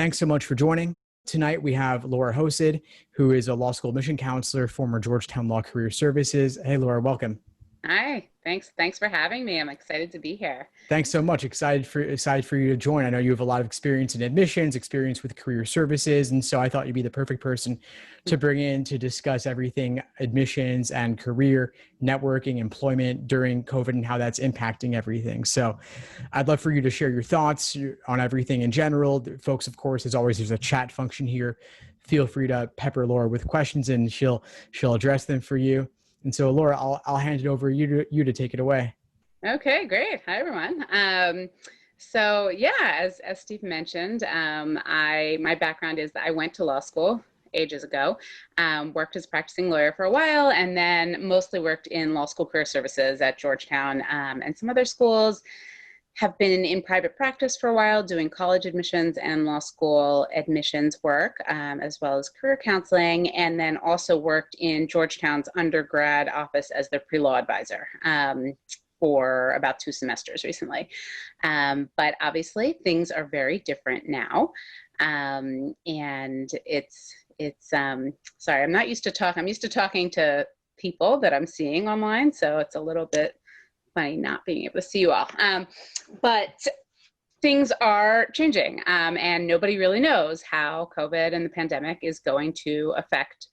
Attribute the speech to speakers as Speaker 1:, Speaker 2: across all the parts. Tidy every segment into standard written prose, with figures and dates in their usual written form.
Speaker 1: thanks so much for joining. Tonight, we have Laura Hosid, who is a law school admission counselor, former Georgetown Law Career Services. Hey, Laura, welcome.
Speaker 2: Hi, thanks for having me. I'm excited to be here.
Speaker 1: Thanks so much. Excited for you to join. I know you have a lot of experience in admissions, experience with career services, and so I thought you'd be the perfect person to bring in to discuss everything admissions and career, networking, employment during COVID and how that's impacting everything. So I'd love for you to share your thoughts on everything in general. Folks, of course, as always, there's a chat function here. Feel free to pepper Laura with questions and she'll address them for you. And so, Laura, I'll hand it over you to take it away.
Speaker 2: Okay, great. Hi, everyone. So yeah, as Steve mentioned, my background is that I went to law school ages ago, worked as a practicing lawyer for a while, and then mostly worked in law school career services at Georgetown and some other schools. Have been in private practice for a while, doing college admissions and law school admissions work, as well as career counseling, and then also worked in Georgetown's undergrad office as their pre-law advisor for about 2 semesters recently. But obviously, things are very different now, and it's sorry, I'm not used to talking. I'm used to talking to people that I'm seeing online, so it's a little bit funny not being able to see you all. But things are changing, and nobody really knows how COVID and the pandemic is going to affect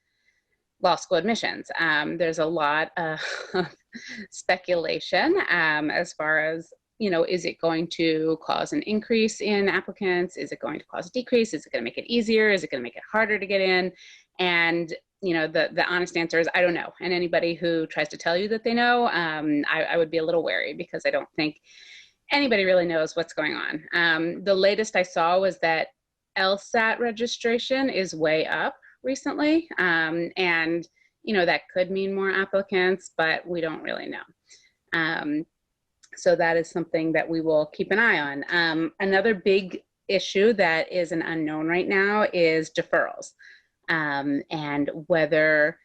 Speaker 2: law school admissions. There's a lot of speculation as far as, is it going to cause an increase in applicants? Is it going to cause a decrease? Is it going to make it easier? Is it going to make it harder to get in? And the honest answer is I don't know. And anybody who tries to tell you that they know, I would be a little wary because I don't think anybody really knows what's going on. The latest I saw was that LSAT registration is way up recently. And, that could mean more applicants, but we don't really know. So that is something that we will keep an eye on. Another big issue that is an unknown right now is deferrals. And whether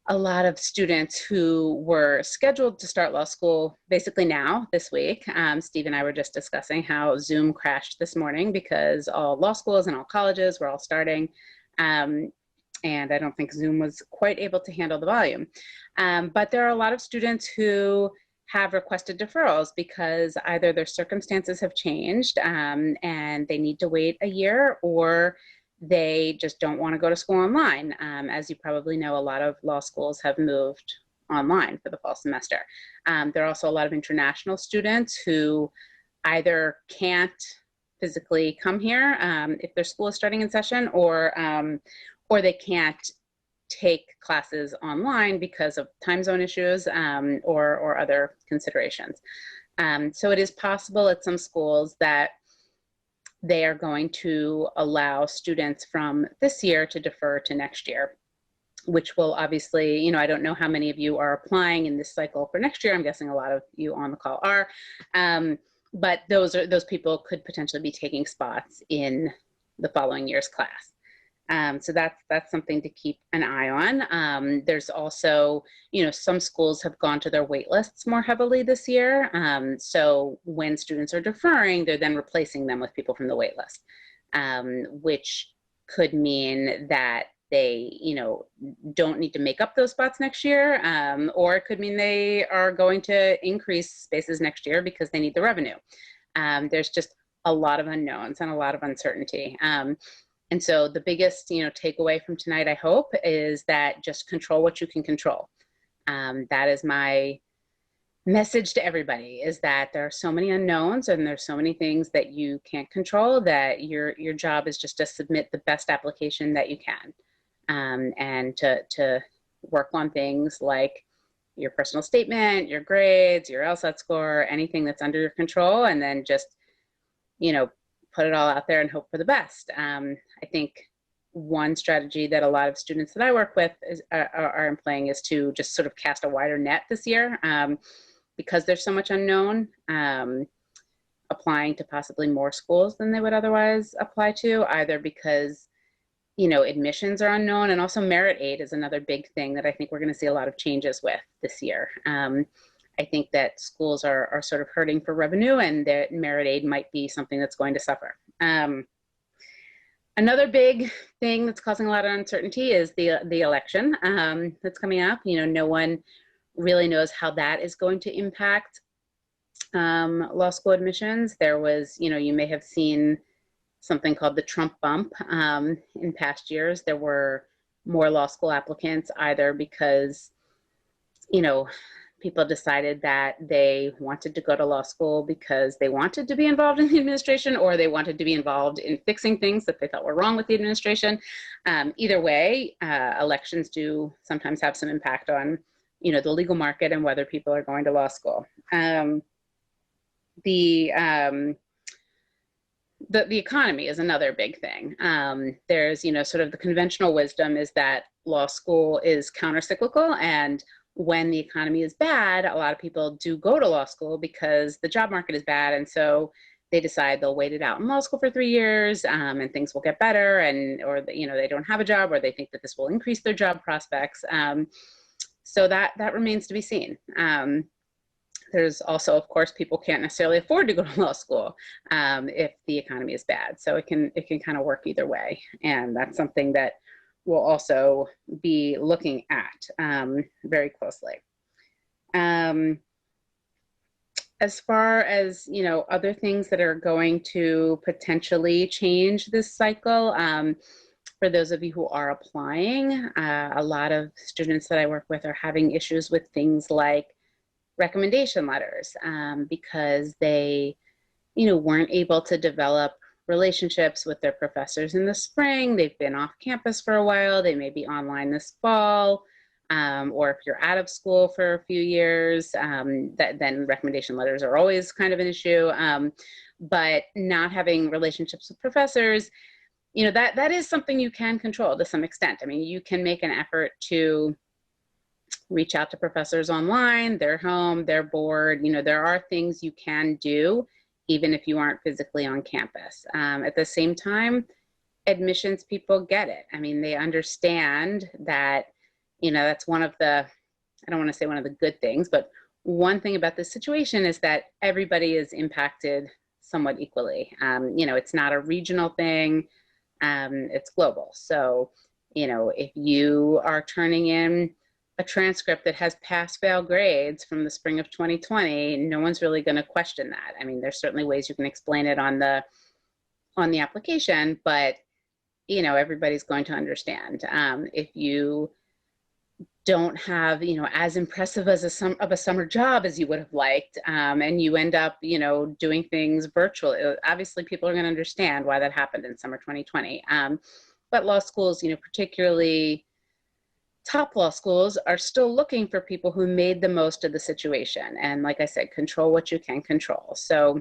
Speaker 2: a lot of students who were scheduled to start law school basically now, this week, Steve and I were just discussing how Zoom crashed this morning because all law schools and all colleges were all starting. And I don't think Zoom was quite able to handle the volume. But there are a lot of students who have requested deferrals because either their circumstances have changed and they need to wait a year, or they just don't want to go to school online. As you probably know, a lot of law schools have moved online for the fall semester. There are also a lot of international students who either can't physically come here if their school is starting in session, or they can't take classes online because of time zone issues or other considerations. So it is possible at some schools that they are going to allow students from this year to defer to next year, which will obviously, I don't know how many of you are applying in this cycle for next year. I'm guessing a lot of you on the call are, but those people could potentially be taking spots in the following year's class. So that's something to keep an eye on. There's also, some schools have gone to their wait lists more heavily this year. So when students are deferring, they're then replacing them with people from the wait list, which could mean that they, don't need to make up those spots next year, or it could mean they are going to increase spaces next year because they need the revenue. There's just a lot of unknowns and a lot of uncertainty. And so the biggest, takeaway from tonight, I hope, is that just control what you can control. That is my message to everybody, is that there are so many unknowns and there's so many things that you can't control, that your job is just to submit the best application that you can, and to work on things like your personal statement, your grades, your LSAT score, anything that's under your control, and then just, put it all out there and hope for the best. I think one strategy that a lot of students that I work with are employing is to just sort of cast a wider net this year, because there's so much unknown, applying to possibly more schools than they would otherwise apply to, either because, admissions are unknown, and also merit aid is another big thing that I think we're going to see a lot of changes with this year. I think that schools are sort of hurting for revenue, and that merit aid might be something that's going to suffer. Another big thing that's causing a lot of uncertainty is the election that's coming up. No one really knows how that is going to impact law school admissions. There was, you may have seen something called the Trump bump. In past years, there were more law school applicants, either because, people decided that they wanted to go to law school because they wanted to be involved in the administration, or they wanted to be involved in fixing things that they thought were wrong with the administration. Either way, elections do sometimes have some impact on, the legal market and whether people are going to law school. The economy is another big thing. There's, sort of the conventional wisdom is that law school is countercyclical, and when the economy is bad, a lot of people do go to law school because the job market is bad, and so they decide they'll wait it out in law school for 3 years, and things will get better, or they don't have a job, or they think that this will increase their job prospects. So that remains to be seen. There's also, of course, people can't necessarily afford to go to law school if the economy is bad. So it can kind of work either way, and that's something that we'll also be looking at very closely. As far as other things that are going to potentially change this cycle, for those of you who are applying, a lot of students that I work with are having issues with things like recommendation letters because they, weren't able to develop relationships with their professors in the spring. They've been off campus for a while. They may be online this fall, or if you're out of school for a few years, then recommendation letters are always kind of an issue. But not having relationships with professors, that is something you can control to some extent. I mean, you can make an effort to reach out to professors online, they're home, they're bored. There are things you can do even if you aren't physically on campus. At the same time, admissions people get it. I mean, they understand that, that's one of the, I don't want to say one of the good things, but one thing about this situation is that everybody is impacted somewhat equally. It's not a regional thing, it's global. So, if you are turning in a transcript that has pass-fail grades from the spring of 2020, no one's really going to question that. I mean, there's certainly ways you can explain it on the application, but everybody's going to understand. If you don't have as impressive as a summer job as you would have liked, and you end up doing things virtually, obviously people are going to understand why that happened in summer 2020. But law schools, people top law schools are still looking for people who made the most of the situation. And like I said, control what you can control. So,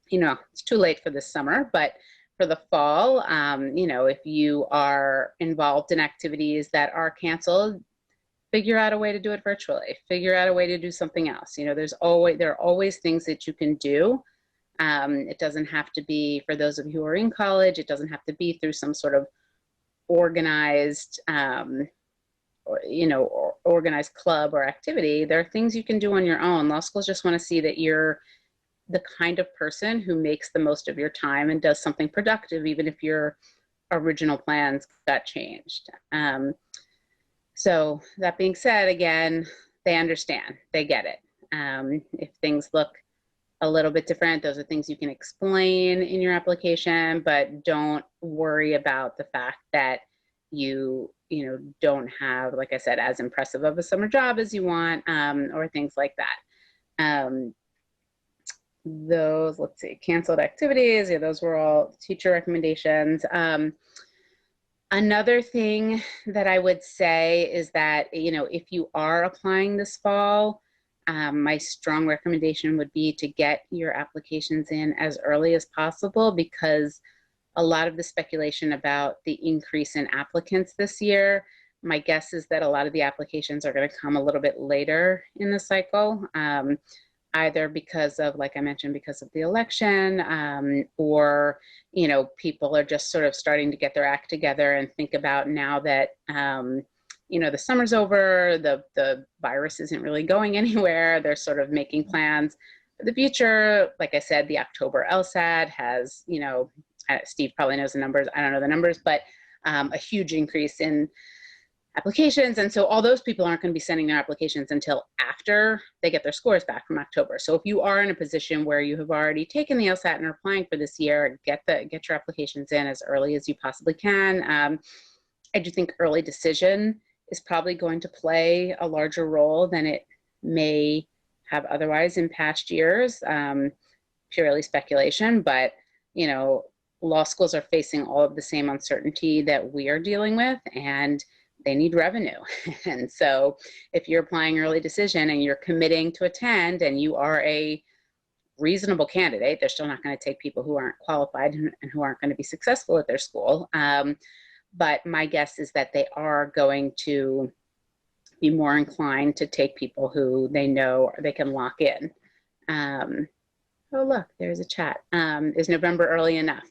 Speaker 2: it's too late for this summer, but for the fall, if you are involved in activities that are canceled, figure out a way to do it virtually, figure out a way to do something else. There are always things that you can do. It doesn't have to be, for those of you who are in college, it doesn't have to be through some sort of organized, organized club or activity. There are things you can do on your own. Law schools just want to see that you're the kind of person who makes the most of your time and does something productive, even if your original plans got changed. So that being said, again, they understand, they get it. If things look a little bit different, those are things you can explain in your application, but don't worry about the fact that you don't have, like I said, as impressive of a summer job as you want, or things like that. Those, let's see, canceled activities. Yeah, those were all teacher recommendations. Another thing that I would say is that, if you are applying this fall, my strong recommendation would be to get your applications in as early as possible, because a lot of the speculation about the increase in applicants this year, my guess is that a lot of the applications are going to come a little bit later in the cycle, either because of, like I mentioned, because of the election, or, people are just sort of starting to get their act together and think about, now that, the summer's over, the virus isn't really going anywhere, they're sort of making plans for the future. Like I said, the October LSAT has, Steve probably knows the numbers. I don't know the numbers, but a huge increase in applications. And so all those people aren't going to be sending their applications until after they get their scores back from October. So if you are in a position where you have already taken the LSAT and are applying for this year, get your applications in as early as you possibly can. I do think early decision is probably going to play a larger role than it may have otherwise in past years. Purely speculation, but law schools are facing all of the same uncertainty that we are dealing with, and they need revenue. And so if you're applying early decision and you're committing to attend and you are a reasonable candidate, they're still not going to take people who aren't qualified and who aren't going to be successful at their school. But my guess is that they are going to be more inclined to take people who they know they can lock in. Oh, look, there's a chat. Is November early enough?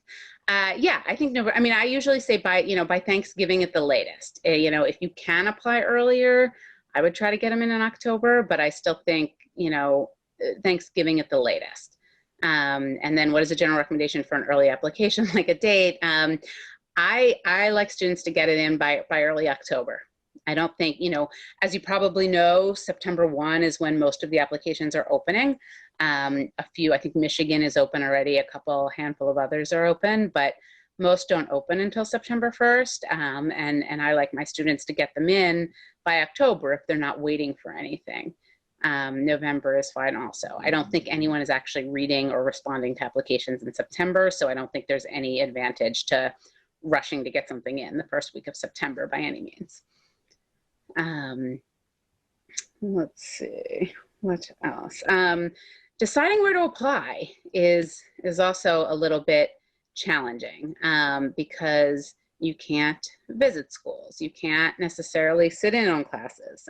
Speaker 2: Yeah, I think November. I mean, I usually say by Thanksgiving at the latest. If you can apply earlier, I would try to get them in October, but I still think, Thanksgiving at the latest. And then what is a general recommendation for an early application, like a date? I like students to get it in by early October. I don't think, as you probably know, September 1 is when most of the applications are opening. A few, I think Michigan is open already, a handful of others are open, but most don't open until September 1st. And I like my students to get them in by October if they're not waiting for anything. November is fine also. I don't think anyone is actually reading or responding to applications in September, so I don't think there's any advantage to rushing to get something in the first week of September by any means. Let's see, what else? Deciding where to apply is also a little bit challenging because you can't visit schools. You can't necessarily sit in on classes.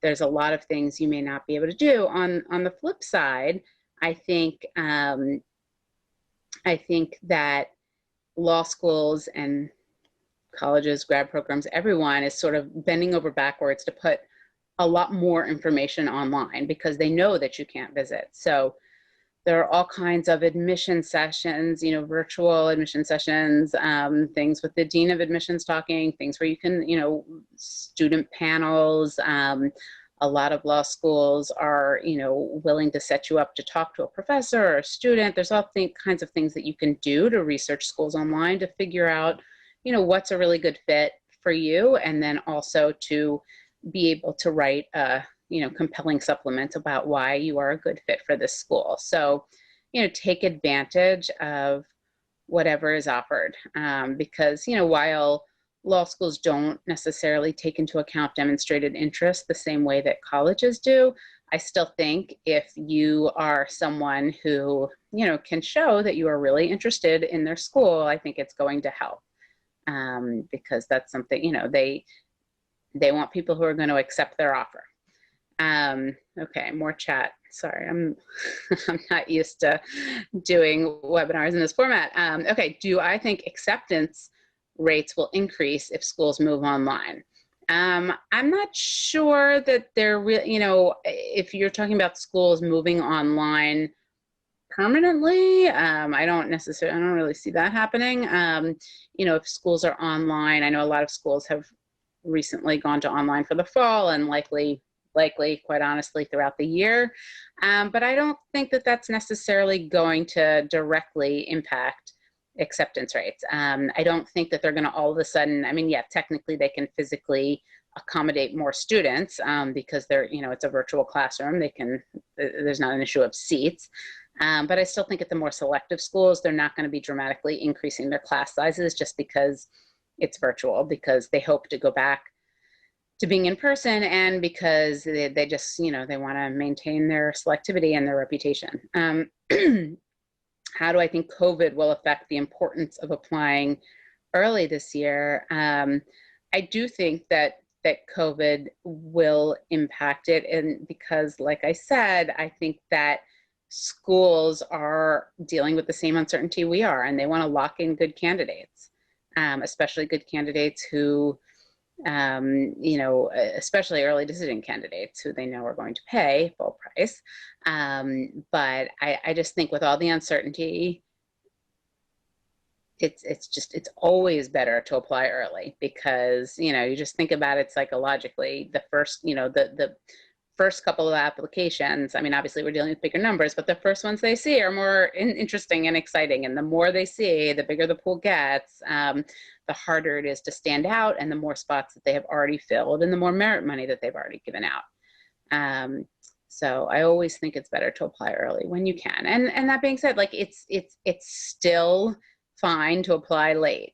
Speaker 2: There's a lot of things you may not be able to do. On the flip side, I think that law schools and colleges, grad programs, everyone is sort of bending over backwards to put a lot more information online because they know that you can't visit. So there are all kinds of admission sessions, virtual admission sessions, things with the dean of admissions talking, things where you can, student panels. A lot of law schools are, willing to set you up to talk to a professor or a student. There's all kinds of things that you can do to research schools online to figure out, what's a really good fit for you, and then also to be able to write a compelling supplement about why you are a good fit for this school. So take advantage of whatever is offered, because while law schools don't necessarily take into account demonstrated interest the same way that colleges do, I still think if you are someone who can show that you are really interested in their school, I think it's going to help. Because that's something, they want people who are going to accept their offer. Okay, more chat. Sorry, I'm not used to doing webinars in this format. Okay, do I think acceptance rates will increase if schools move online? I'm not sure that they're if you're talking about schools moving online permanently, I don't really see that happening. If schools are online, I know a lot of schools have recently gone to online for the fall and likely, quite honestly, throughout the year. But I don't think that that's necessarily going to directly impact acceptance rates. I don't think that they're going to all of a sudden, technically they can physically accommodate more students because they're, it's a virtual classroom. There's not an issue of seats. But I still think at the more selective schools, they're not going to be dramatically increasing their class sizes just because it's virtual, because they hope to go back to being in person and because they just, they want to maintain their selectivity and their reputation. How do I think COVID will affect the importance of applying early this year? I do think that COVID will impact it. And because, like I said, I think that schools are dealing with the same uncertainty we are, and they want to lock in good candidates, especially good candidates who, especially early decision candidates who they know are going to pay full price. But I just think with all the uncertainty it's always better to apply early, because, you just think about it psychologically. The first, the first couple of applications, I mean, obviously we're dealing with bigger numbers, but the first ones they see are more interesting and exciting. And the more they see, the bigger the pool gets, the harder it is to stand out, and the more spots that they have already filled, and the more merit money that they've already given out. So I always think it's better to apply early when you can. And that being said, like it's still fine to apply late.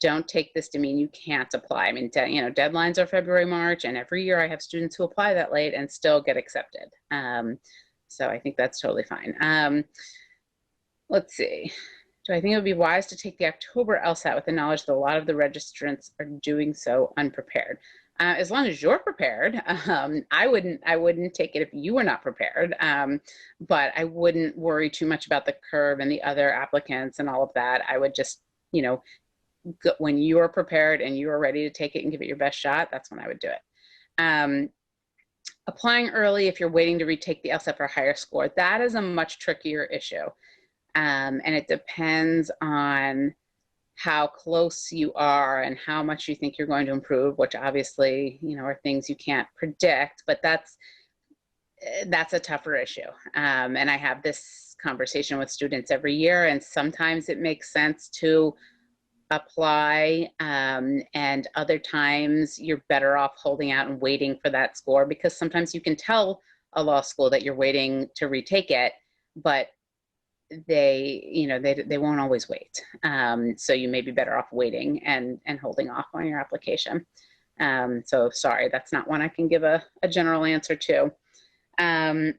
Speaker 2: Don't take this to mean you can't apply. I mean, deadlines are February, March, and every year I have students who apply that late and still get accepted. So I think that's totally fine. Let's see. Do I think it would be wise to take the October LSAT with the knowledge that a lot of the registrants are doing so unprepared? As long as you're prepared, I wouldn't take it if you were not prepared. But I wouldn't worry too much about the curve and the other applicants and all of that. I would just, when you are prepared and you are ready to take it and give it your best shot, that's when I would do it. Applying early if you're waiting to retake the LSAT for a higher score, that is a much trickier issue. And it depends on how close you are and how much you think you're going to improve, which obviously, are things you can't predict, but that's a tougher issue. And I have this conversation with students every year, and sometimes it makes sense to apply, and other times you're better off holding out and waiting for that score, because sometimes you can tell a law school that you're waiting to retake it, but they won't always wait. So you may be better off waiting and holding off on your application. So sorry, that's not one I can give a general answer to. As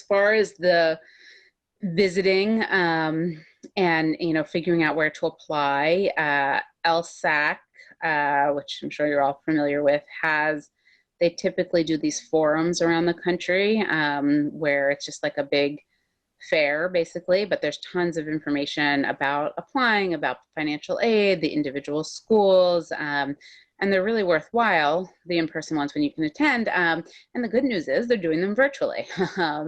Speaker 2: far as the visiting, and figuring out where to apply, LSAC, which I'm sure you're all familiar with, they typically do these forums around the country, where it's just like a big fair basically, but there's tons of information about applying, about financial aid, the individual schools, and they're really worthwhile, the in-person ones, when you can attend. And the good news is they're doing them virtually.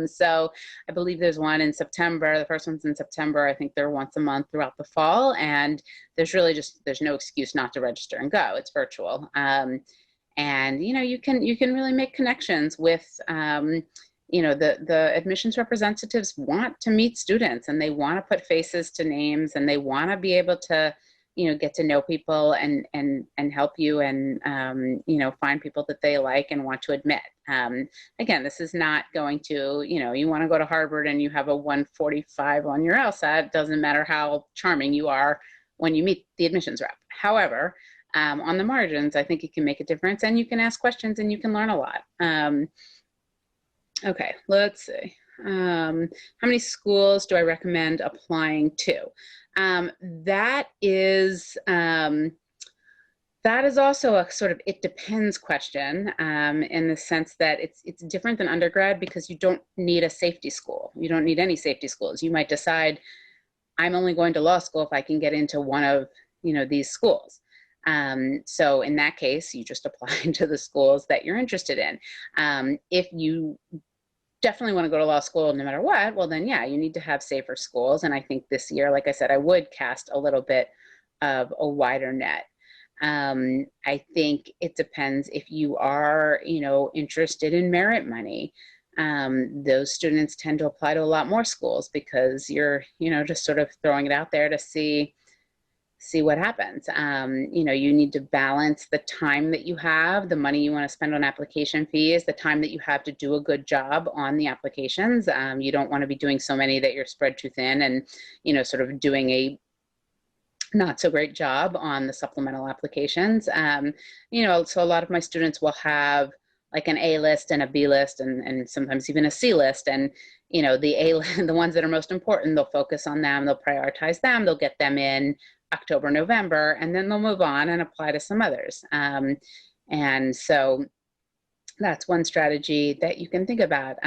Speaker 2: So I believe there's one in September. The first one's in September. I think they're once a month throughout the fall. And there's no excuse not to register and go. It's virtual. And you can really make connections with, the admissions representatives want to meet students, and they want to put faces to names, and they want to be able to, get to know people and help you, and, find people that they like and want to admit. Again, this is not going to, you want to go to Harvard and you have a 145 on your LSAT. It doesn't matter how charming you are when you meet the admissions rep. However, on the margins, I think it can make a difference, and you can ask questions and you can learn a lot. Okay, let's see. How many schools do I recommend applying to? That is also a sort of it depends question, in the sense that it's different than undergrad, because you don't need a safety school. You don't need any safety schools. You might decide, I'm only going to law school if I can get into one of these schools. So in that case, you just apply to the schools that you're interested in. If you definitely want to go to law school no matter what, well then, yeah, you need to have safer schools. And I think this year, like I said, I would cast a little bit of a wider net. I think it depends if you are, interested in merit money. Those students tend to apply to a lot more schools, because you're, just sort of throwing it out there to see what happens. You need to balance the time that you have, the money you want to spend on application fees, the time that you have to do a good job on the applications. You don't want to be doing so many that you're spread too thin and, sort of doing a not so great job on the supplemental applications. So a lot of my students will have like an A list and a B list, and sometimes even a C list. And, the ones that are most important, they'll focus on them, they'll prioritize them, they'll get them in October, November, and then they'll move on and apply to some others. And so that's one strategy that you can think about.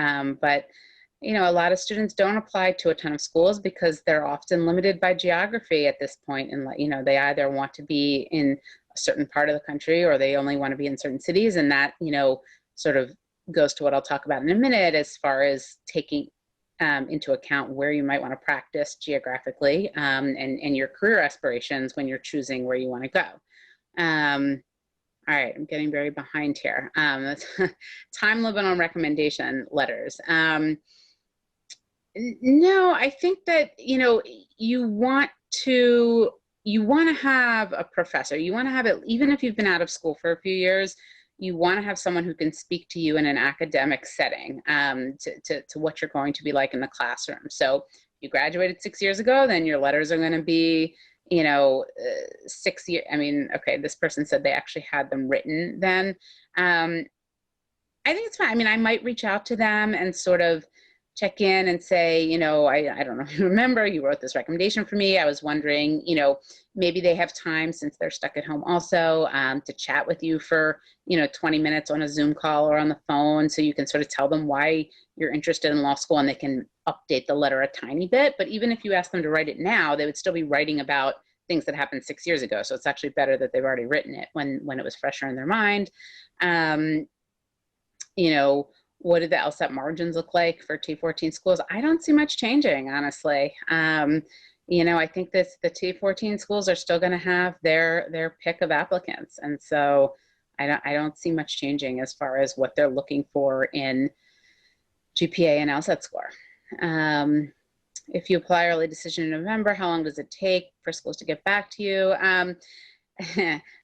Speaker 2: But a lot of students don't apply to a ton of schools because they're often limited by geography at this point. And, they either want to be in a certain part of the country, or they only want to be in certain cities. And that, sort of goes to what I'll talk about in a minute, as far as taking into account where you might want to practice geographically, and your career aspirations when you're choosing where you want to go. All right, I'm getting very behind here. Time limit on recommendation letters. No, I think that, you want to have a professor. You want to have it, even if you've been out of school for a few years, you want to have someone who can speak to you in an academic setting, to what you're going to be like in the classroom. So you graduated 6 years ago, then your letters are going to be, 6 years. I mean, okay, this person said they actually had them written then. I think it's fine. I mean, I might reach out to them and sort of check in and say, I don't know if you remember, you wrote this recommendation for me. I was wondering, maybe they have time since they're stuck at home also, to chat with you for, 20 minutes on a Zoom call or on the phone, so you can sort of tell them why you're interested in law school, and they can update the letter a tiny bit. But even if you ask them to write it now, they would still be writing about things that happened 6 years ago. So it's actually better that they've already written it when it was fresher in their mind. What do the LSAT margins look like for T14 schools? I don't see much changing, honestly. I think the T14 schools are still going to have their pick of applicants, and so I don't see much changing as far as what they're looking for in GPA and LSAT score. If you apply early decision in November, how long does it take for schools to get back to you?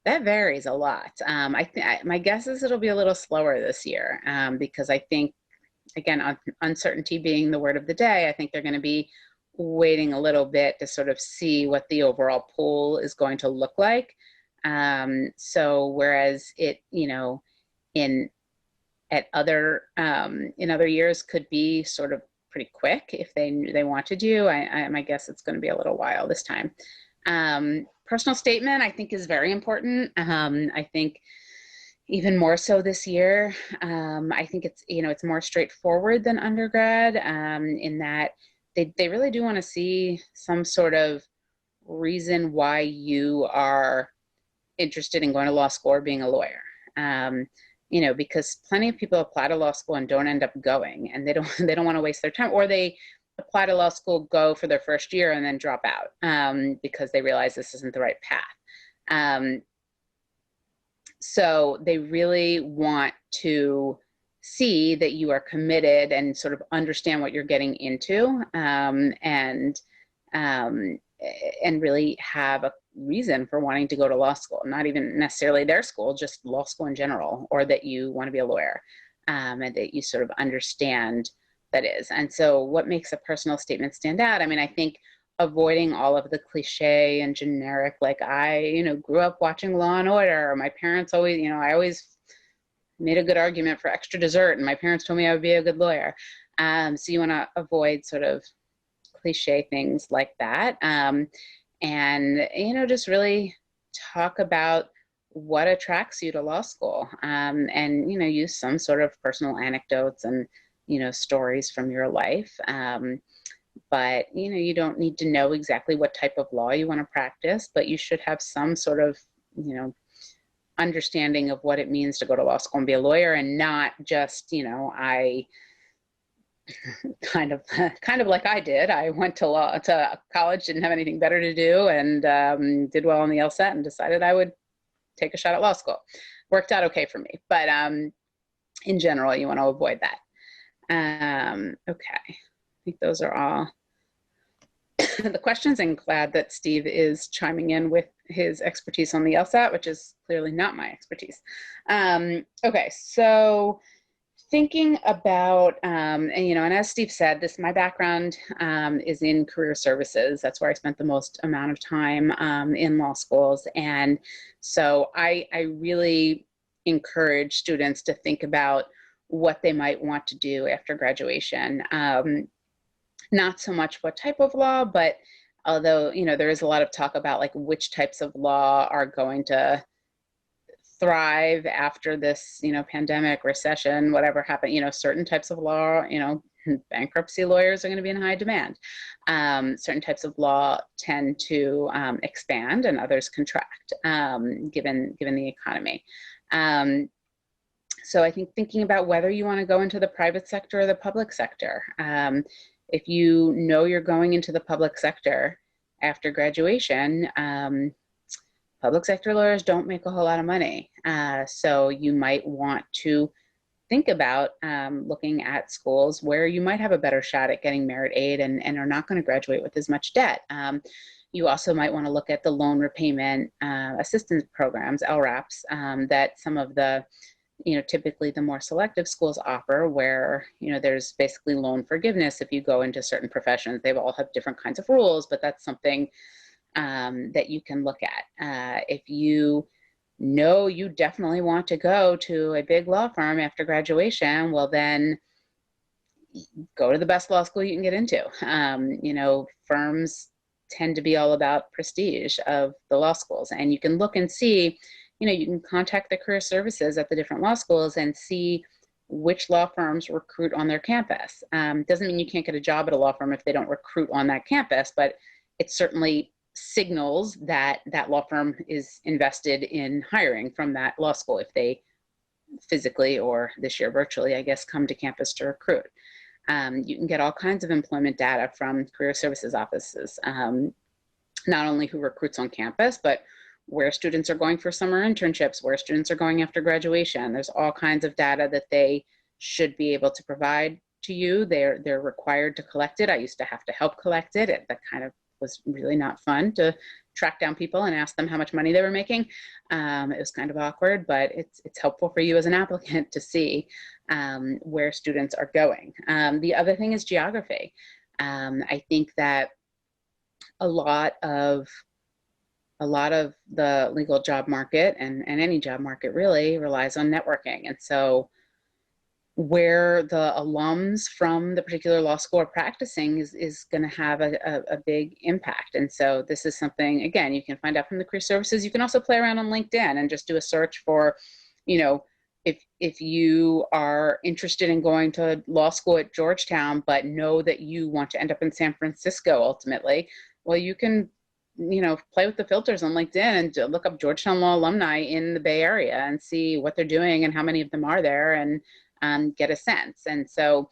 Speaker 2: That varies a lot. My guess is it'll be a little slower this year, because I think, again, uncertainty being the word of the day, I think they're going to be waiting a little bit to sort of see what the overall pool is going to look like. So whereas it, in other years could be sort of pretty quick if they wanted you, my guess it's going to be a little while this time. Personal statement, I think, is very important. I think even more so this year. I think it's more straightforward than undergrad, in that they really do want to see some sort of reason why you are interested in going to law school or being a lawyer. Because plenty of people apply to law school and don't end up going, and they don't want to waste their time, or they apply to law school, go for their first year, and then drop out, because they realize this isn't the right path. So they really want to see that you are committed and sort of understand what you're getting into, and really have a reason for wanting to go to law school, not even necessarily their school, just law school in general, or that you want to be a lawyer, and that you sort of understand that is. And so what makes a personal statement stand out? I mean, I think avoiding all of the cliche and generic, like, I, grew up watching Law and Order. My parents always, I always made a good argument for extra dessert, and my parents told me I would be a good lawyer. So you want to avoid sort of cliche things like that. And, just really talk about what attracts you to law school, and, use some sort of personal anecdotes and, stories from your life. But, you don't need to know exactly what type of law you want to practice, but you should have some sort of, understanding of what it means to go to law school and be a lawyer, and not just, I kind of like I did. I went to college, didn't have anything better to do, and did well on the LSAT and decided I would take a shot at law school. Worked out okay for me, but in general, you want to avoid that. Okay, I think those are all the questions, and glad that Steve is chiming in with his expertise on the LSAT, which is clearly not my expertise. Okay, so thinking about, and as Steve said, my background is in career services. That's where I spent the most amount of time in law schools. And so I really encourage students to think about what they might want to do after graduation. Not so much what type of law, but although, there is a lot of talk about like which types of law are going to thrive after this, pandemic, recession, whatever happened, certain types of law, bankruptcy lawyers are going to be in high demand. Certain types of law tend to expand, and others contract, given the economy. So I think thinking about whether you want to go into the private sector or the public sector. if you know you're going into the public sector after graduation, public sector lawyers don't make a whole lot of money. So you might want to think about looking at schools where you might have a better shot at getting merit aid and are not going to graduate with as much debt. You also might want to look at the loan repayment assistance programs, LRAPs, that some of the, typically the more selective schools offer, where, there's basically loan forgiveness if you go into certain professions. They all have different kinds of rules, but that's something that you can look at. If you know you definitely want to go to a big law firm after graduation, well, then go to the best law school you can get into. Firms tend to be all about prestige of the law schools, and you can look and see, you can contact the career services at the different law schools and see which law firms recruit on their campus. Doesn't mean you can't get a job at a law firm if they don't recruit on that campus, but it certainly signals that that law firm is invested in hiring from that law school if they physically, or this year virtually, I guess, come to campus to recruit. You can get all kinds of employment data from career services offices, not only who recruits on campus, but where students are going for summer internships, where students are going after graduation. There's all kinds of data that they should be able to provide to you. They're required to collect it. I used to have to help collect it. That kind of was really not fun, to track down people and ask them how much money they were making. It was kind of awkward, but it's helpful for you as an applicant to see where students are going. The other thing is geography. I think that a lot of the legal job market, and any job market really, relies on networking. And so where the alums from the particular law school are practicing is going to have a big impact. And so this is something, again, you can find out from the career services. You can also play around on LinkedIn and just do a search for, if you are interested in going to law school at Georgetown, but know that you want to end up in San Francisco ultimately, well, you can play with the filters on LinkedIn and look up Georgetown law alumni in the Bay Area and see what they're doing and how many of them are there, and get a sense. And so,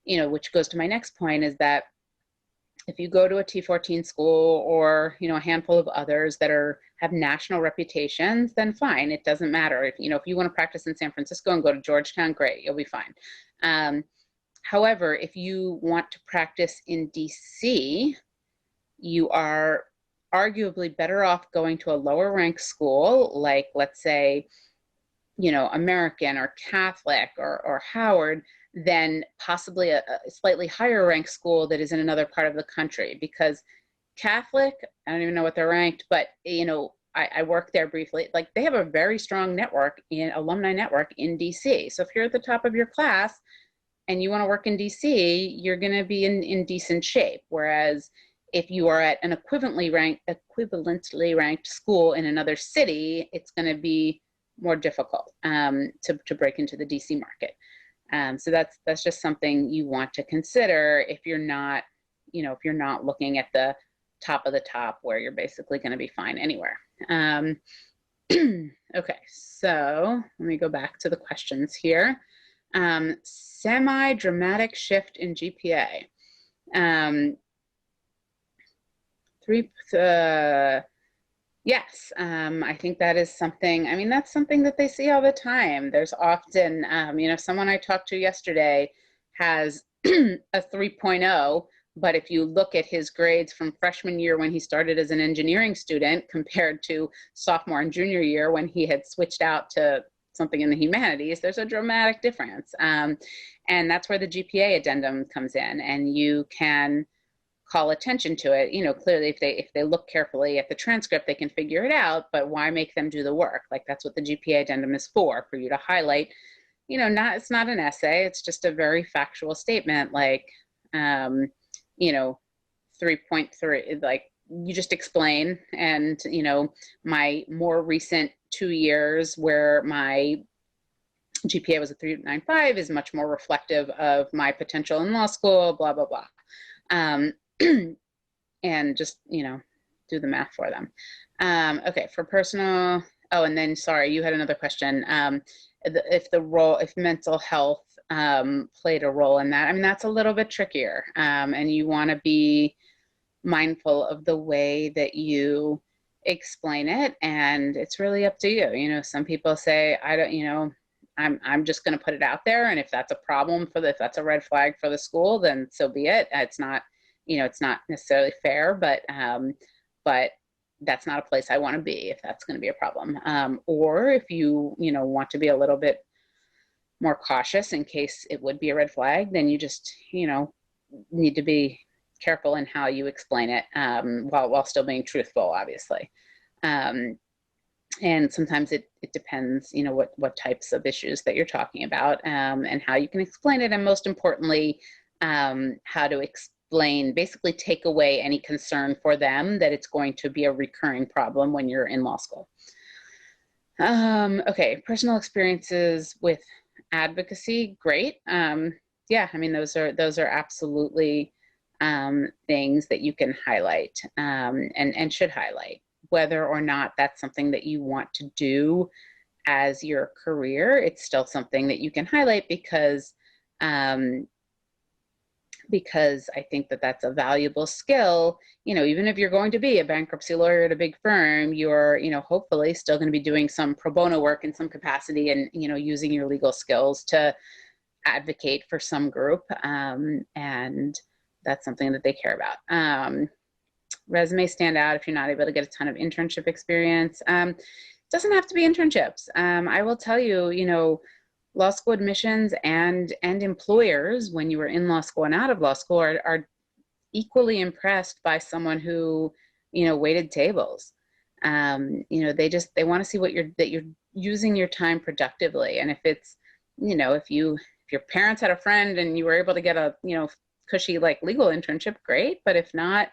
Speaker 2: which goes to my next point, is that if you go to a T14 school, or, a handful of others that have national reputations, then fine, it doesn't matter. If you want to practice in San Francisco and go to Georgetown, great, you'll be fine. However, if you want to practice in DC, you are arguably better off going to a lower ranked school, like, let's say, American or Catholic or Howard, than possibly a slightly higher ranked school that is in another part of the country. Because Catholic, I don't even know what they're ranked, but I worked there briefly. Like, they have a very strong alumni network in DC. So if you're at the top of your class and you want to work in DC, you're going to be in decent shape. Whereas if you are at an equivalently ranked school in another city, it's going to be more difficult to break into the DC market. So that's just something you want to consider if you're not, if you're not looking at the top of the top, where you're basically going to be fine anywhere. Okay, so let me go back to the questions here. Semi-dramatic shift in GPA. Yes, I think that is something, that's something that they see all the time. There's often, someone I talked to yesterday has a 3.0, but if you look at his grades from freshman year when he started as an engineering student compared to sophomore and junior year when he had switched out to something in the humanities, there's a dramatic difference. And that's where the GPA addendum comes in, and you can call attention to it. Clearly if they look carefully at the transcript, they can figure it out, but why make them do the work? Like, that's what the GPA addendum is for you to highlight, it's not an essay, it's just a very factual statement, like, 3.3, like, you just explain. And, my more recent 2 years where my GPA was a 3.95 is much more reflective of my potential in law school, blah, blah, blah. And just, do the math for them. Okay, for personal, and then, sorry, you had another question. If mental health played a role in that. I mean, that's a little bit trickier, and you want to be mindful of the way that you explain it, and it's really up to you. You know, some people say, I don't, you know, I'm just going to put it out there, and if that's a problem if that's a red flag for the school, then so be it. It's not, you know, it's not necessarily fair, but that's not a place I want to be if that's going to be a problem. Or if you know, want to be a little bit more cautious in case it would be a red flag, then you just, you know, need to be careful in how you explain it, while still being truthful, obviously. And sometimes it depends, you know, what types of issues that you're talking about, and how you can explain it. And most importantly, how to explain, basically take away any concern for them that it's going to be a recurring problem when you're in law school. Okay, personal experiences with advocacy, great. Yeah, I mean, those are absolutely things that you can highlight, and should highlight. Whether or not that's something that you want to do as your career, it's still something that you can highlight because I think that that's a valuable skill. You know, even if you're going to be a bankruptcy lawyer at a big firm, you're, you know, hopefully still going to be doing some pro bono work in some capacity, and, you know, using your legal skills to advocate for some group, and that's something that they care about. Resume stand out if you're not able to get a ton of internship experience. Doesn't have to be internships. I will tell you, you know, law school admissions and employers, when you are in law school and out of law school, are equally impressed by someone who, you know, waited tables. You know, they want to see that you're using your time productively. And if it's, you know, if your parents had a friend and you were able to get a, you know, cushy like legal internship, great. But if not,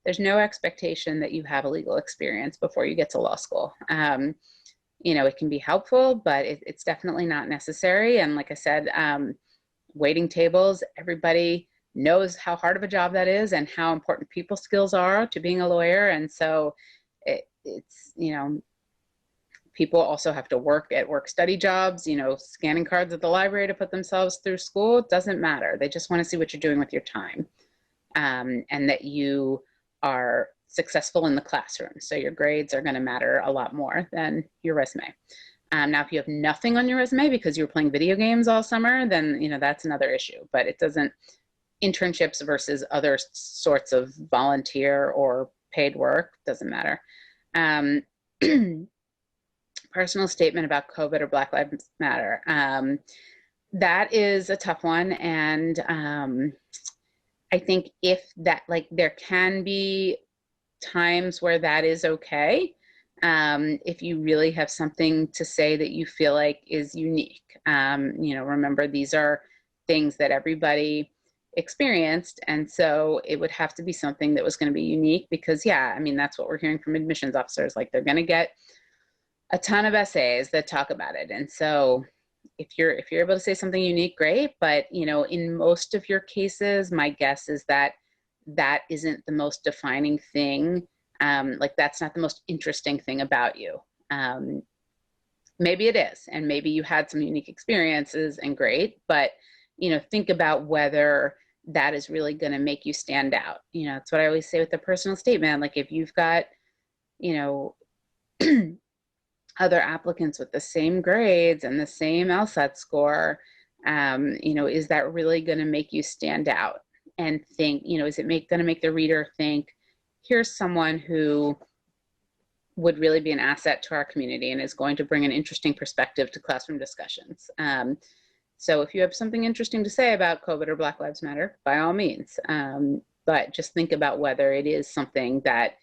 Speaker 2: there's no expectation that you have a legal experience before you get to law school. You know, it can be helpful, but it's definitely not necessary. And like I said, waiting tables, everybody knows how hard of a job that is and how important people skills are to being a lawyer. And so it's, you know, people also have to work at work-study jobs, you know, scanning cards at the library to put themselves through school. It doesn't matter. They just want to see what you're doing with your time, and that you are successful in the classroom. So your grades are going to matter a lot more than your resume. Now, if you have nothing on your resume because you were playing video games all summer, then, you know, that's another issue. But it doesn't, internships versus other sorts of volunteer or paid work, doesn't matter. Personal statement about COVID or Black Lives Matter. That is a tough one. And I think if that, like, there can be times where that is okay. If you really have something to say that you feel like is unique. You know, remember, these are things that everybody experienced. And so it would have to be something that was going to be unique because, yeah, I mean, that's what we're hearing from admissions officers. Like, they're going to get a ton of essays that talk about it. And so if you're able to say something unique, great. But, you know, in most of your cases, my guess is that that isn't the most defining thing. Like, that's not the most interesting thing about you. Maybe it is, and maybe you had some unique experiences and great, but, you know, think about whether that is really going to make you stand out. You know, that's what I always say with the personal statement. Like, if you've got, you know, other applicants with the same grades and the same LSAT score, you know, is that really going to make you stand out? And think, you know, is it going to make the reader think, here's someone who would really be an asset to our community and is going to bring an interesting perspective to classroom discussions. So if you have something interesting to say about COVID or Black Lives Matter, by all means, but just think about whether it is something that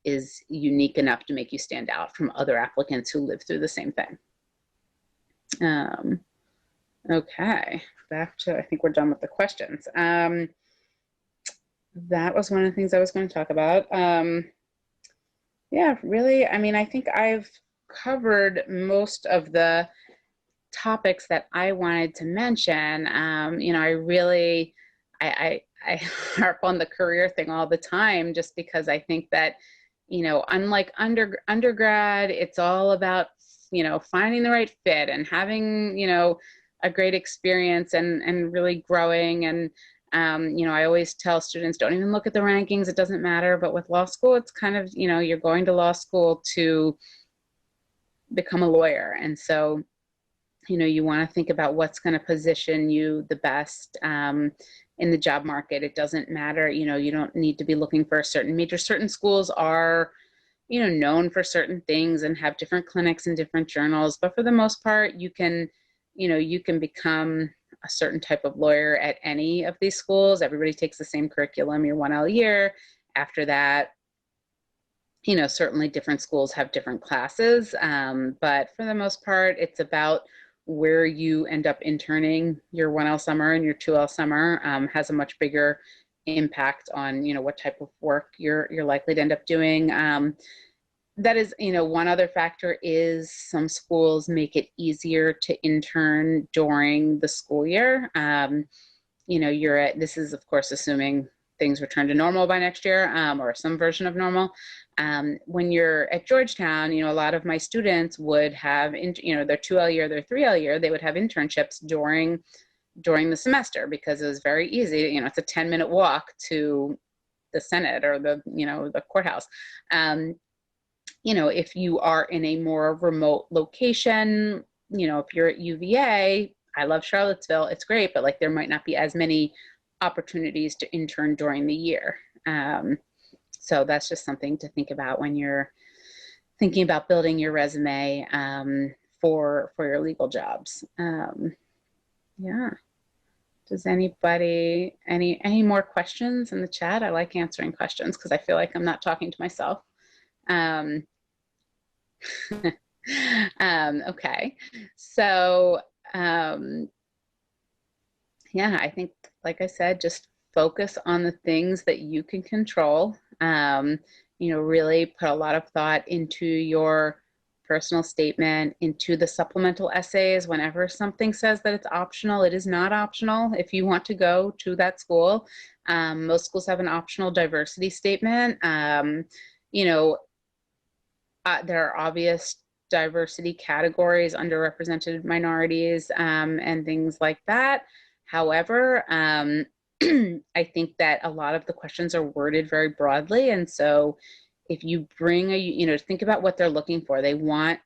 Speaker 2: is unique enough to make you stand out from other applicants who live through the same thing. Okay, back to, I think we're done with the questions. That was one of the things I was going to talk about. Yeah, really, I mean, I think I've covered most of the topics that I wanted to mention. You know, I harp on the career thing all the time, just because I think that, you know, unlike undergrad, it's all about, you know, finding the right fit and having, you know, a great experience and really growing. And I always tell students, don't even look at the rankings, it doesn't matter. But with law school, it's kind of, you're going to law school to become a lawyer. And so, you want to think about what's going to position you the best in the job market. It doesn't matter, you don't need to be looking for a certain major. Certain schools are, known for certain things and have different clinics and different journals. But for the most part, you can become a certain type of lawyer at any of these schools. Everybody takes the same curriculum your 1L year. After that, certainly different schools have different classes. But for the most part, it's about where you end up interning. Your 1L summer and your 2L summer has a much bigger impact on, what type of work you're likely to end up doing. That is, one other factor is some schools make it easier to intern during the school year. This is of course assuming things return to normal by next year, or some version of normal. When you're at Georgetown, a lot of my students would have, their 2L year, their 3L year, they would have internships during the semester because it was very easy. It's a 10-minute walk to the Senate or the courthouse. If you are in a more remote location, if you're at UVA, I love Charlottesville, it's great, but there might not be as many opportunities to intern during the year. So that's just something to think about when you're thinking about building your resume for your legal jobs. Yeah. Does anybody, any more questions in the chat? I like answering questions because I feel like I'm not talking to myself. Okay. So, yeah, I think, like I said, just focus on the things that you can control. Really put a lot of thought into your personal statement, into the supplemental essays. Whenever something says that it's optional, it is not optional. If you want to go to that school, most schools have an optional diversity statement. There are obvious diversity categories, underrepresented minorities, and things like that. However, I think that a lot of the questions are worded very broadly. And so if you bring think about what they're looking for. They want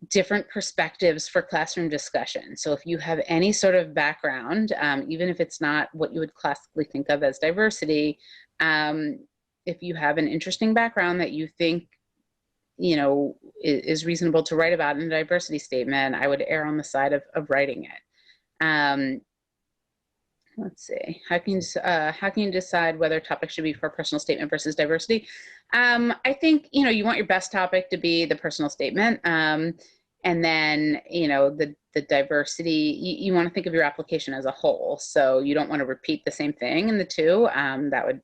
Speaker 2: different perspectives for classroom discussion. So if you have any sort of background, even if it's not what you would classically think of as diversity, if you have an interesting background that you think is reasonable to write about in a diversity statement, I would err on the side of writing it. Let's see. How can you decide whether topic should be for personal statement versus diversity? I think you want your best topic to be the personal statement, and then the diversity. You want to think of your application as a whole, so you don't want to repeat the same thing in the two. That would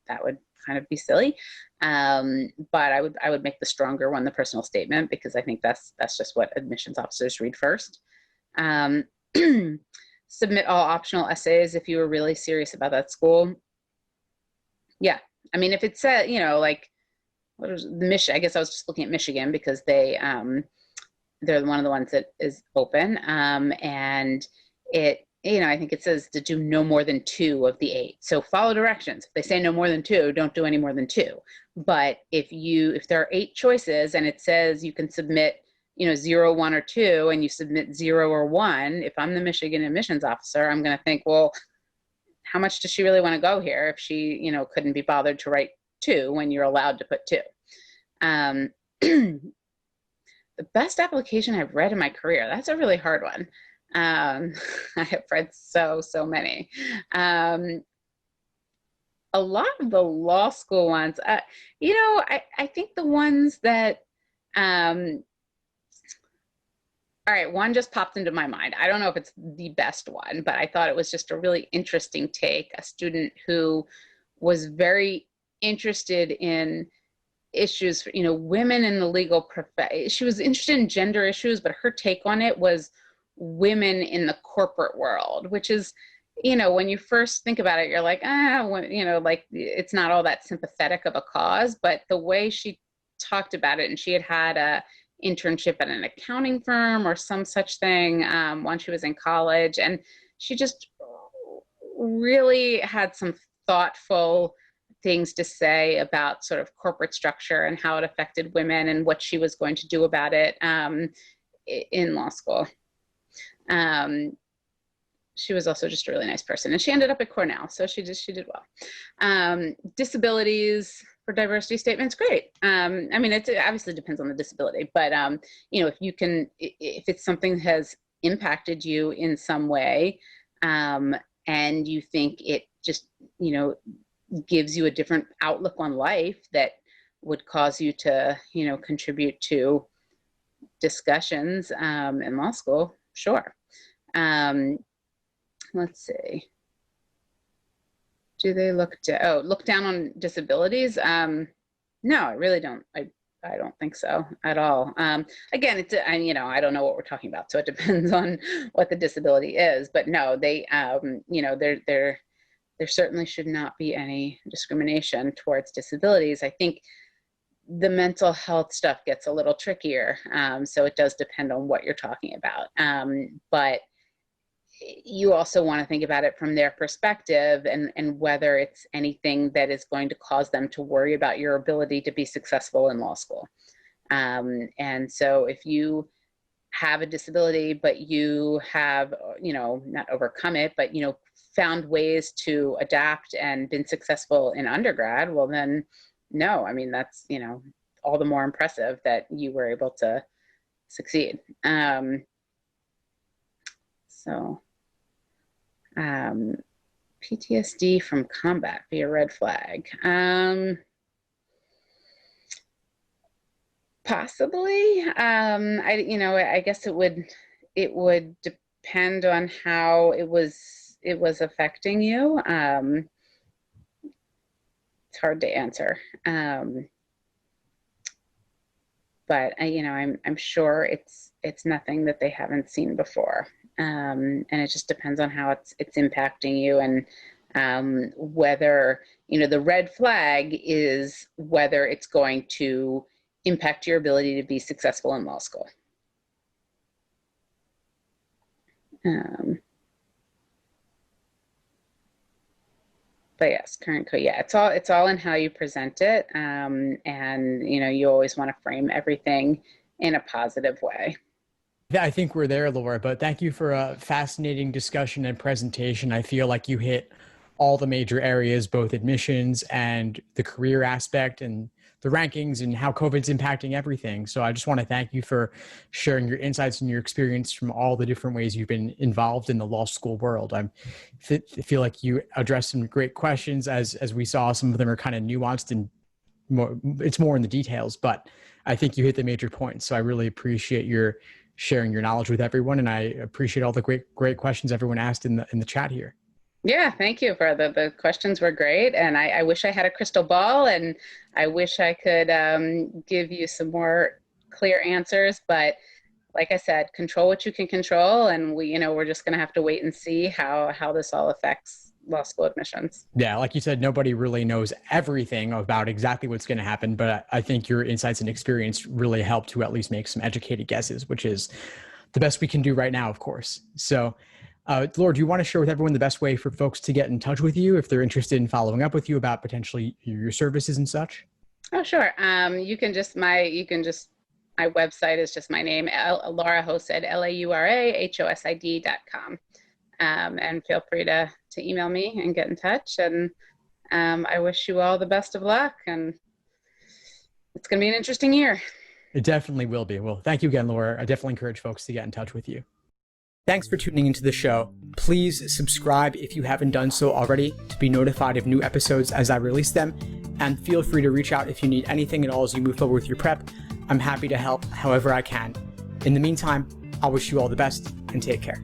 Speaker 2: kind of be silly. But I would make the stronger one the personal statement, because I think that's just what admissions officers read first. Submit all optional essays if you were really serious about that school. Yeah, I mean, if it said, what is Michigan? I guess I was just looking at Michigan because they're one of the ones that is open, and it. I think it says to do no more than 2 of the 8. So follow directions. If they say no more than 2, don't do any more than 2. But if there are 8 choices and it says you can submit, 0, 1, or 2, and you submit 0 or 1, if I'm the Michigan admissions officer, I'm going to think, well, how much does she really want to go here if she, couldn't be bothered to write 2 when you're allowed to put 2? The best application I've read in my career, that's a really hard one. I have read so many. A lot of the law school ones, I think the ones that, all right, one just popped into my mind. I don't know if it's the best one, but I thought it was just a really interesting take. A student who was very interested in issues for, women in the legal profession. She was interested in gender issues, but her take on it was women in the corporate world, which is, when you first think about it, you're like, it's not all that sympathetic of a cause. But the way she talked about it, and she had a internship at an accounting firm or some such thing when she was in college. And she just really had some thoughtful things to say about sort of corporate structure and how it affected women and what she was going to do about it in law school. She was also just a really nice person, and she ended up at Cornell, so she did well. Disabilities for diversity statements, great. I mean, it obviously depends on the disability, but if it's something that has impacted you in some way, and you think it just gives you a different outlook on life that would cause you to contribute to discussions in law school, sure. Let's see. Do they look down on disabilities? No, I really don't. I don't think so at all. Again, I don't know what we're talking about, so it depends on what the disability is. But no, they, there certainly should not be any discrimination towards disabilities. I think the mental health stuff gets a little trickier, so it does depend on what you're talking about. But you also want to think about it from their perspective and whether it's anything that is going to cause them to worry about your ability to be successful in law school. And so if you have a disability, but you have, not overcome it, but, found ways to adapt and been successful in undergrad, well then, no, I mean, that's, all the more impressive that you were able to succeed. PTSD from combat be a red flag. Possibly. I guess it would depend on how it was affecting you. It's hard to answer. But I'm sure it's nothing that they haven't seen before. And it just depends on how it's impacting you, and whether, the red flag is whether it's going to impact your ability to be successful in law school. But yes, current code, yeah, it's all in how you present it, and you always want to frame everything in a positive way.
Speaker 1: I think we're there, Laura, but thank you for a fascinating discussion and presentation. I feel like you hit all the major areas, both admissions and the career aspect and the rankings and how COVID's impacting everything. So I just want to thank you for sharing your insights and your experience from all the different ways you've been involved in the law school world. I feel like you addressed some great questions. As we saw, some of them are kind of nuanced and it's more in the details, but I think you hit the major points. So I really appreciate your sharing your knowledge with everyone. And I appreciate all the great questions everyone asked in the chat here.
Speaker 2: Yeah, thank you for the questions were great. And I wish I had a crystal ball, and I wish I could give you some more clear answers, but like I said, control what you can control. And we're just going to have to wait and see how this all affects law school admissions.
Speaker 1: Yeah, like you said, nobody really knows everything about exactly what's going to happen, but I think your insights and experience really help to at least make some educated guesses, which is the best we can do right now, of course. So, Laura, do you want to share with everyone the best way for folks to get in touch with you if they're interested in following up with you about potentially your services and such?
Speaker 2: Oh, sure. My website is just my name, Laura Hosid, LauraHosid.com. And feel free to email me and get in touch. And I wish you all the best of luck. And it's going to be an interesting year.
Speaker 1: It definitely will be. Well, thank you again, Laura. I definitely encourage folks to get in touch with you. Thanks for tuning into the show. Please subscribe if you haven't done so already to be notified of new episodes as I release them. And feel free to reach out if you need anything at all as you move forward with your prep. I'm happy to help however I can. In the meantime, I'll wish you all the best and take care.